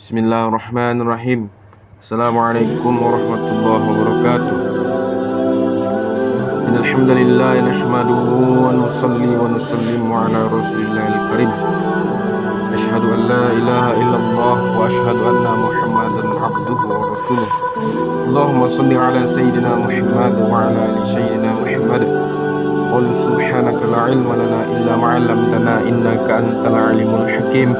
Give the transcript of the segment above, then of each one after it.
Bismillahirrahmanirrahim. Assalamualaikum warahmatullahi wabarakatuh. Innal hamdalillah nahmaduhu wa nusalli wa nusallimu ala rasulillahil karim. Asyhadu an la ilaha illallah wa asyhadu anna Muhammadan abduhu wa rasuluh. Allahumma shalli ala sayyidina Muhammad wa ala ali sayyidina Muhammad. Qul subhanaka la ilma lana illa ma 'allamtana innaka antal alimul hakim.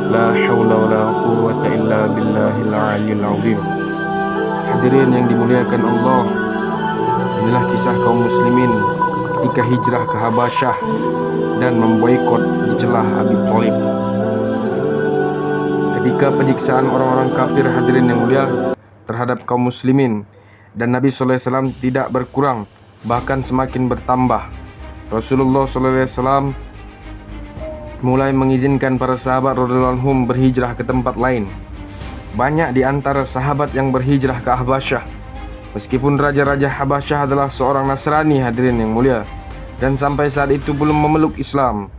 La haula wa la quwwata illa billahil aliyyil azim. Hadirin yang dimuliakan Allah, inilah kisah kaum muslimin ketika hijrah ke Habasyah dan memboikot di celah Abi Thalib. Ketika penyiksaan orang-orang kafir, hadirin yang mulia, terhadap kaum muslimin, dan Nabi sallallahu alaihi wasallam tidak berkurang, bahkan semakin bertambah. Rasulullah sallallahu alaihi wasallam mulai mengizinkan para sahabat radhiyallahu anhum berhijrah ke tempat lain. Banyak di antara sahabat yang berhijrah ke Habasyah, meskipun raja-raja Habasyah adalah seorang Nasrani, hadirin yang mulia, dan sampai saat itu belum memeluk Islam.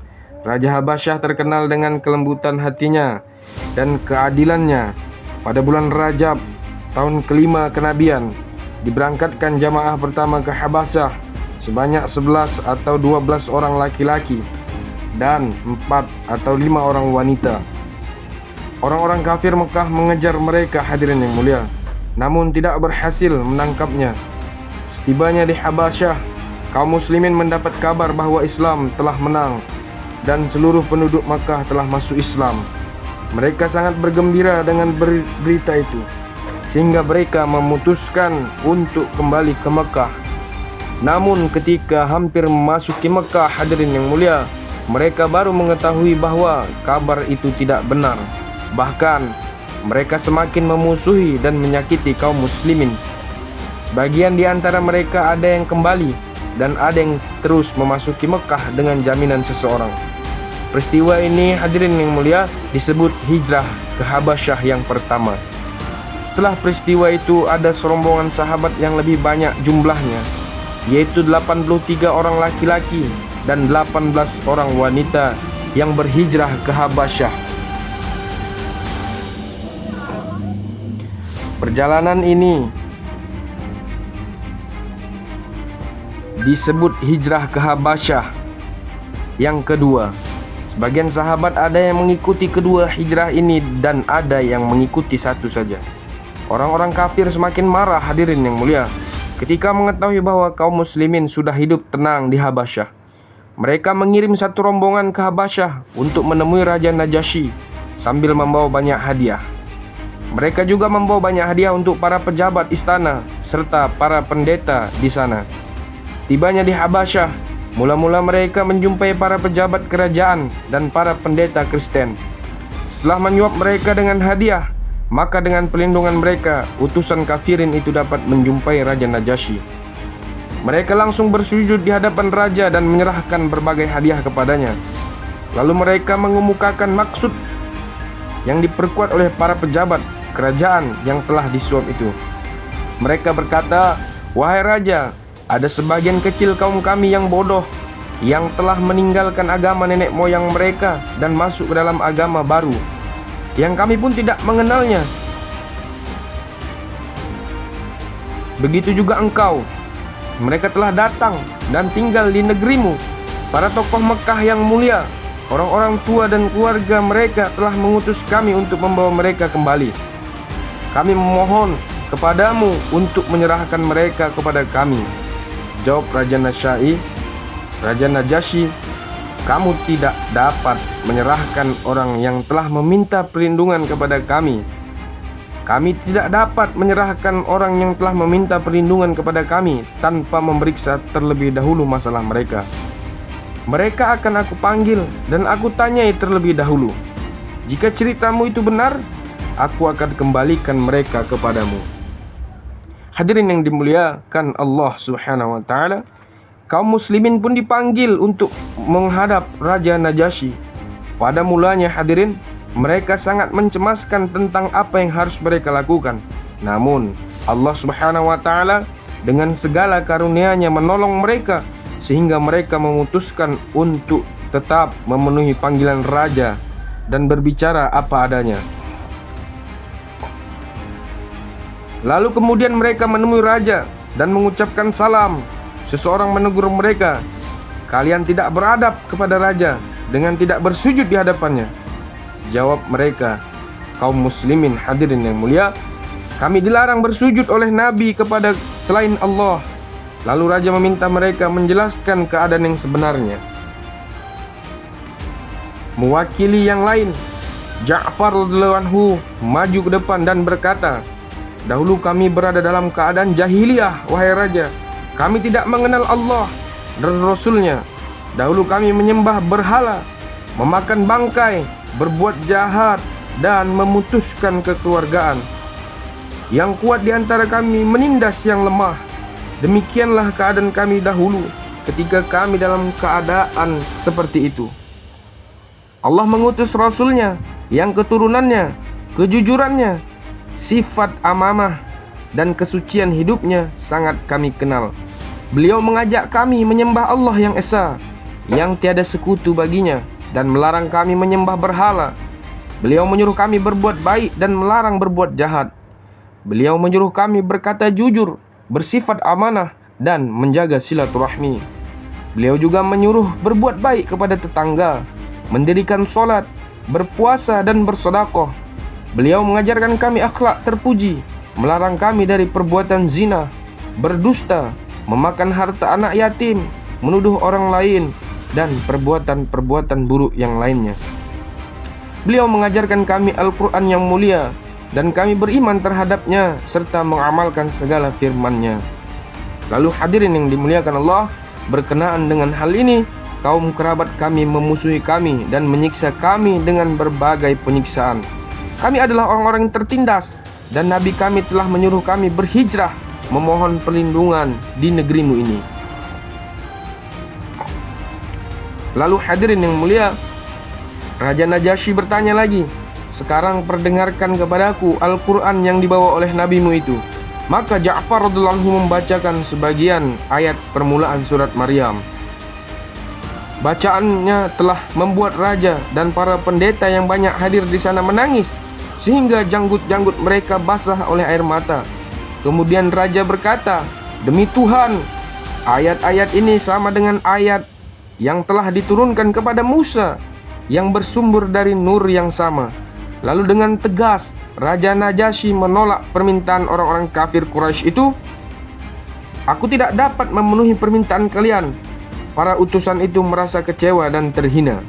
Raja Habasyah terkenal dengan kelembutan hatinya dan keadilannya. Pada bulan Rajab tahun kelima kenabian, diberangkatkan jamaah pertama ke Habasyah sebanyak 11 atau 12 orang laki-laki dan 4 atau 5 orang wanita. Orang-orang kafir Mekah mengejar mereka, hadirin yang mulia, namun tidak berhasil menangkapnya. Setibanya di Habasyah, kaum muslimin mendapat kabar bahwa Islam telah menang dan seluruh penduduk Mekah telah masuk Islam. Mereka sangat bergembira dengan berita itu, sehingga mereka memutuskan untuk kembali ke Mekah. Namun ketika hampir memasuki Mekah, hadirin yang mulia, mereka baru mengetahui bahwa kabar itu tidak benar. Bahkan mereka semakin memusuhi dan menyakiti kaum muslimin. Sebagian di antara mereka ada yang kembali dan ada yang terus memasuki Mekah dengan jaminan seseorang. Peristiwa ini, hadirin yang mulia, disebut hijrah ke Habasyah yang pertama. Setelah peristiwa itu, ada serombongan sahabat yang lebih banyak jumlahnya, yaitu 83 orang laki-laki dan 18 orang wanita yang berhijrah ke Habasyah. Perjalanan ini disebut hijrah ke Habasyah yang kedua. Sebagian sahabat ada yang mengikuti kedua hijrah ini dan ada yang mengikuti satu saja. Orang-orang kafir semakin marah, hadirin yang mulia, ketika mengetahui bahwa kaum muslimin sudah hidup tenang di Habasyah. Mereka mengirim satu rombongan ke Habasyah untuk menemui Raja Najasyi sambil membawa banyak hadiah. Mereka juga membawa banyak hadiah untuk para pejabat istana serta para pendeta di sana. Tibanya di Habasyah, mula-mula mereka menjumpai para pejabat kerajaan dan para pendeta Kristen. Setelah menyuap mereka dengan hadiah, maka dengan pelindungan mereka, utusan kafirin itu dapat menjumpai Raja Najasyi. Mereka langsung bersujud di hadapan raja dan menyerahkan berbagai hadiah kepadanya. Lalu mereka mengemukakan maksud yang diperkuat oleh para pejabat kerajaan yang telah disuap itu. Mereka berkata, "Wahai raja, ada sebagian kecil kaum kami yang bodoh, yang telah meninggalkan agama nenek moyang mereka dan masuk ke dalam agama baru, yang kami pun tidak mengenalnya. Begitu juga engkau. Mereka telah datang dan tinggal di negerimu. Para tokoh Mekah yang mulia, orang-orang tua dan keluarga mereka telah mengutus kami untuk membawa mereka kembali. Kami memohon kepadamu untuk menyerahkan mereka kepada kami." Jawab Raja Najasyi, "Kamu tidak dapat menyerahkan orang yang telah meminta perlindungan kepada kami. Kami tidak dapat menyerahkan orang yang telah meminta perlindungan kepada kami tanpa memeriksa terlebih dahulu masalah mereka. Mereka akan aku panggil dan aku tanyai terlebih dahulu. Jika ceritamu itu benar, aku akan kembalikan mereka kepadamu." Hadirin yang dimuliakan Allah Subhanahu wa taala, kaum muslimin pun dipanggil untuk menghadap Raja Najasyi. Pada mulanya, hadirin, mereka sangat mencemaskan tentang apa yang harus mereka lakukan. Namun Allah Subhanahu wa taala dengan segala karunia-Nya menolong mereka sehingga mereka memutuskan untuk tetap memenuhi panggilan raja dan berbicara apa adanya. Lalu kemudian mereka menemui raja dan mengucapkan salam. Seseorang menegur mereka, "Kalian tidak beradab kepada raja dengan tidak bersujud di hadapannya." Jawab mereka, "Kaum muslimin hadirin yang mulia, kami dilarang bersujud oleh Nabi kepada selain Allah." Lalu raja meminta mereka menjelaskan keadaan yang sebenarnya. Mewakili yang lain, Ja'far radhiyallahu anhu maju ke depan dan berkata, "Dahulu kami berada dalam keadaan jahiliyah, wahai raja. Kami tidak mengenal Allah dan Rasul-Nya. Dahulu kami menyembah berhala, memakan bangkai, berbuat jahat, dan memutuskan kekeluargaan. Yang kuat di antara kami menindas yang lemah. Demikianlah keadaan kami dahulu ketika kami dalam keadaan seperti itu. Allah mengutus Rasul-Nya yang keturunannya, kejujurannya, sifat amamah, dan kesucian hidupnya sangat kami kenal. Beliau mengajak kami menyembah Allah yang esa, yang tiada sekutu baginya, dan melarang kami menyembah berhala. Beliau menyuruh kami berbuat baik dan melarang berbuat jahat. Beliau menyuruh kami berkata jujur, bersifat amanah, dan menjaga silaturahmi. Beliau juga menyuruh berbuat baik kepada tetangga, mendirikan sholat, berpuasa, dan bersedekah. Beliau mengajarkan kami akhlak terpuji, melarang kami dari perbuatan zina, berdusta, memakan harta anak yatim, menuduh orang lain, dan perbuatan-perbuatan buruk yang lainnya. Beliau mengajarkan kami Al-Quran yang mulia, dan kami beriman terhadapnya serta mengamalkan segala firman-Nya. Lalu hadirin yang dimuliakan Allah, berkenaan dengan hal ini, kaum kerabat kami memusuhi kami dan menyiksa kami dengan berbagai penyiksaan. Kami adalah orang-orang yang tertindas, dan Nabi kami telah menyuruh kami berhijrah, memohon perlindungan di negerimu ini. Lalu hadirin yang mulia, Raja Najasyi bertanya lagi, "Sekarang perdengarkan kepadaku Al-Quran yang dibawa oleh nabimu itu." Maka Ja'far radhiyallahu anhu membacakan sebagian ayat permulaan surat Maryam. Bacaannya telah membuat raja dan para pendeta yang banyak hadir di sana menangis, sehingga janggut-janggut mereka basah oleh air mata. Kemudian raja berkata, "Demi Tuhan, ayat-ayat ini sama dengan ayat yang telah diturunkan kepada Musa, yang bersumber dari nur yang sama." Lalu dengan tegas Raja Najasyi menolak permintaan orang-orang kafir Quraisy itu. "Aku tidak dapat memenuhi permintaan kalian." Para utusan itu merasa kecewa dan terhina,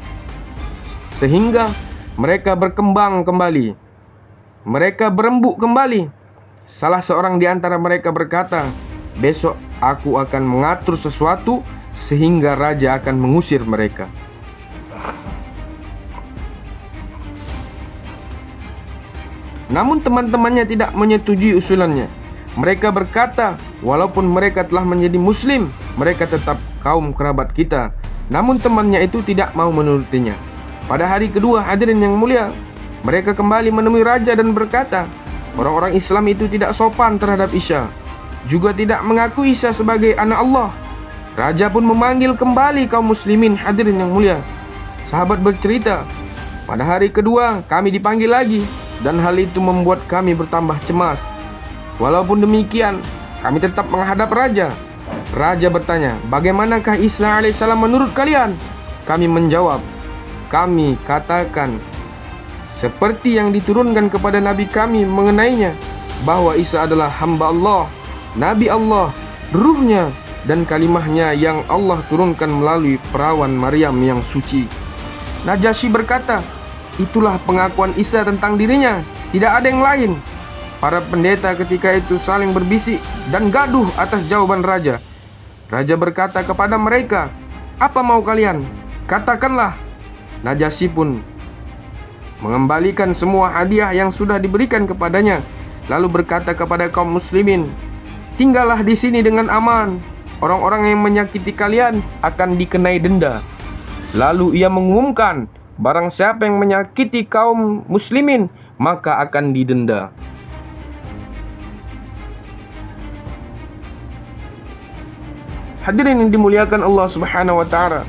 sehingga mereka berkembang kembali. Mereka berembuk kembali. Salah seorang di antara mereka berkata, "Besok aku akan mengatur sesuatu sehingga raja akan mengusir mereka." Namun teman-temannya tidak menyetujui usulannya. Mereka berkata, walaupun mereka telah menjadi muslim, mereka tetap kaum kerabat kita. Namun temannya itu tidak mau menurutinya. Pada hari kedua, hadirin yang mulia, mereka kembali menemui raja dan berkata, orang-orang Islam itu tidak sopan terhadap Isa, juga tidak mengaku Isa sebagai anak Allah. Raja pun memanggil kembali kaum muslimin, hadirin yang mulia. Sahabat bercerita, pada hari kedua kami dipanggil lagi, dan hal itu membuat kami bertambah cemas. Walaupun demikian, kami tetap menghadap raja. Raja bertanya, "Bagaimanakah Isa alaihissalam menurut kalian?" Kami menjawab, "Kami katakan seperti yang diturunkan kepada Nabi kami mengenainya, bahwa Isa adalah hamba Allah, Nabi Allah, Ruhnya, dan kalimahnya yang Allah turunkan melalui perawan Maryam yang suci." Najasyi berkata, "Itulah pengakuan Isa tentang dirinya, tidak ada yang lain." Para pendeta ketika itu saling berbisik dan gaduh atas jawaban raja. Raja berkata kepada mereka, "Apa mau kalian? Katakanlah." Najasyi pun mengembalikan semua hadiah yang sudah diberikan kepadanya, lalu berkata kepada kaum muslimin, "Tinggallah di sini dengan aman. Orang-orang yang menyakiti kalian akan dikenai denda." Lalu ia mengumumkan, barang siapa yang menyakiti kaum muslimin, maka akan didenda. Hadirin yang dimuliakan Allah Subhanahu wa taala.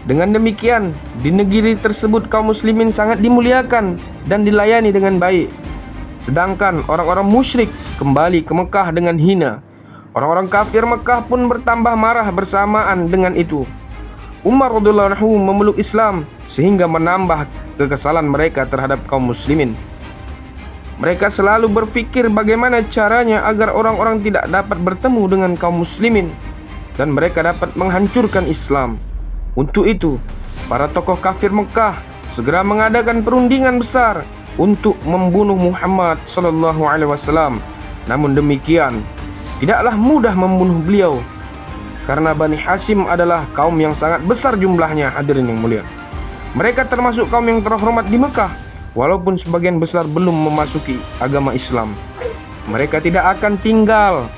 Dengan demikian, di negeri tersebut kaum muslimin sangat dimuliakan dan dilayani dengan baik. Sedangkan orang-orang musyrik kembali ke Mekah dengan hina. Orang-orang kafir Mekah pun bertambah marah bersamaan dengan itu. Umar radhiyallahu anhu memeluk Islam sehingga menambah kekesalan mereka terhadap kaum muslimin. Mereka selalu berpikir bagaimana caranya agar orang-orang tidak dapat bertemu dengan kaum muslimin dan mereka dapat menghancurkan Islam. Untuk itu, para tokoh kafir Mekah segera mengadakan perundingan besar untuk membunuh Muhammad sallallahu alaihi wasallam. Namun demikian, tidaklah mudah membunuh beliau karena Bani Hashim adalah kaum yang sangat besar jumlahnya, hadirin yang mulia. Mereka termasuk kaum yang terhormat di Mekah, walaupun sebagian besar belum memasuki agama Islam. Mereka tidak akan tinggal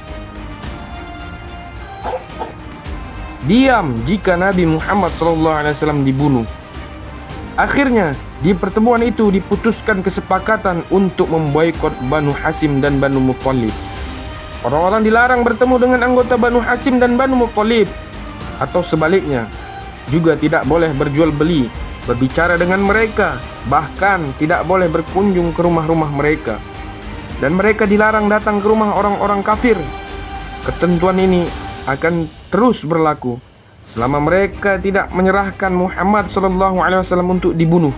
diam jika Nabi Muhammad SAW dibunuh. Akhirnya, di pertemuan itu diputuskan kesepakatan untuk memboikot Banu Hashim dan Banu Muthalib. Orang-orang dilarang bertemu dengan anggota Banu Hashim dan Banu Muthalib, atau sebaliknya, juga tidak boleh berjual beli, berbicara dengan mereka, bahkan tidak boleh berkunjung ke rumah-rumah mereka. Dan mereka dilarang datang ke rumah orang-orang kafir. Ketentuan ini akan terus berlaku selama mereka tidak menyerahkan Muhammad SAW untuk dibunuh.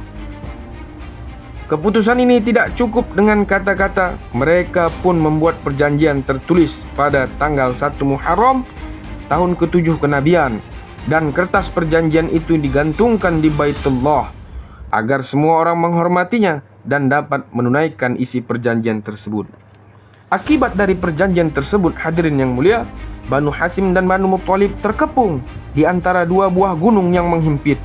Keputusan ini tidak cukup dengan kata-kata, mereka pun membuat perjanjian tertulis pada tanggal 1 Muharram tahun ke-7 kenabian, dan kertas perjanjian itu digantungkan di Baitullah agar semua orang menghormatinya dan dapat menunaikan isi perjanjian tersebut. Akibat dari perjanjian tersebut, hadirin yang mulia, Banu Hashim dan Banu Muthalib terkepung di antara dua buah gunung yang menghimpit.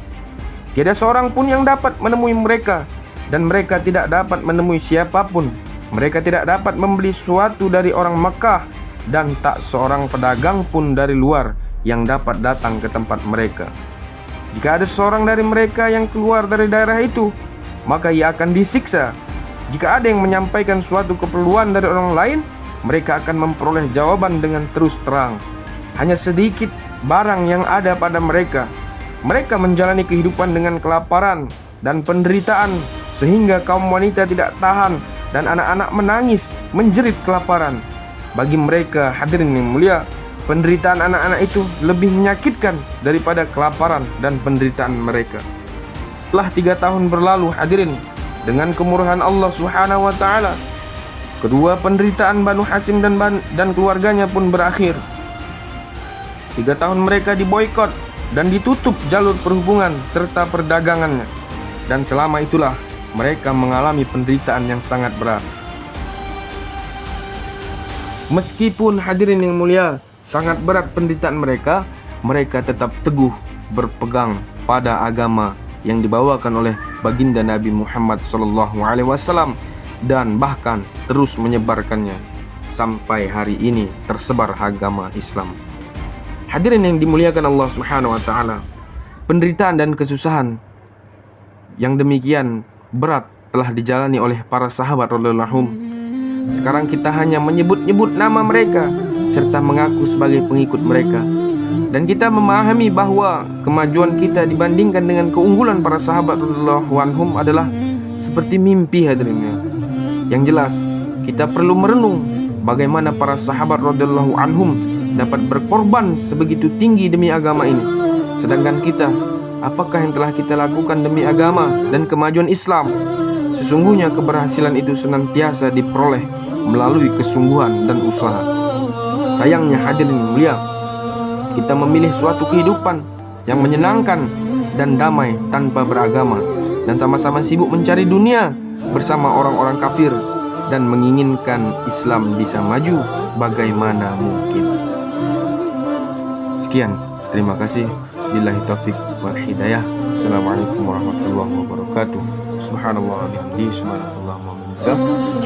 Tiada seorang pun yang dapat menemui mereka, dan mereka tidak dapat menemui siapapun. Mereka tidak dapat membeli sesuatu dari orang Mekah, dan tak seorang pedagang pun dari luar yang dapat datang ke tempat mereka. Jika ada seorang dari mereka yang keluar dari daerah itu, maka ia akan disiksa. Jika ada yang menyampaikan suatu keperluan dari orang lain, mereka akan memperoleh jawaban dengan terus terang. Hanya sedikit barang yang ada pada mereka. Mereka menjalani kehidupan dengan kelaparan dan penderitaan, sehingga kaum wanita tidak tahan dan anak-anak menangis menjerit kelaparan. Bagi mereka, hadirin yang mulia, penderitaan anak-anak itu lebih menyakitkan daripada kelaparan dan penderitaan mereka. Setelah 3 tahun berlalu, hadirin, dengan kemurahan Allah Subhanahu wa taala, kedua penderitaan Banu Hashim dan keluarganya pun berakhir. 3 tahun mereka diboikot dan ditutup jalur perhubungan serta perdagangannya, dan selama itulah mereka mengalami penderitaan yang sangat berat. Meskipun hadirin yang mulia sangat berat penderitaan mereka, mereka tetap teguh berpegang pada agama yang dibawakan oleh baginda Nabi Muhammad SAW, dan bahkan terus menyebarkannya sampai hari ini tersebar agama Islam. Hadirin yang dimuliakan Allah Subhanahu wa taala, penderitaan dan kesusahan yang demikian berat telah dijalani oleh para sahabat radhiyallahu anhum. Sekarang kita hanya menyebut-nyebut nama mereka serta mengaku sebagai pengikut mereka, dan kita memahami bahwa kemajuan kita dibandingkan dengan keunggulan para sahabat radhiyallahu anhum adalah seperti mimpi, hadirin. Yang jelas, kita perlu merenung bagaimana para sahabat radhiyallahu anhum dapat berkorban sebegitu tinggi demi agama ini. Sedangkan kita, apakah yang telah kita lakukan demi agama dan kemajuan Islam? Sesungguhnya keberhasilan itu senantiasa diperoleh melalui kesungguhan dan usaha. Sayangnya, hadirin mulia, kita memilih suatu kehidupan yang menyenangkan dan damai tanpa beragama, dan sama-sama sibuk mencari dunia bersama orang-orang kafir dan menginginkan Islam bisa maju bagaimana mungkin. Sekian, terima kasih. Billahi taufik wal hidayah. Assalamualaikum warahmatullahi wabarakatuh. Subhanallah wa bihamdihi, subhanallah wa bihamdihi.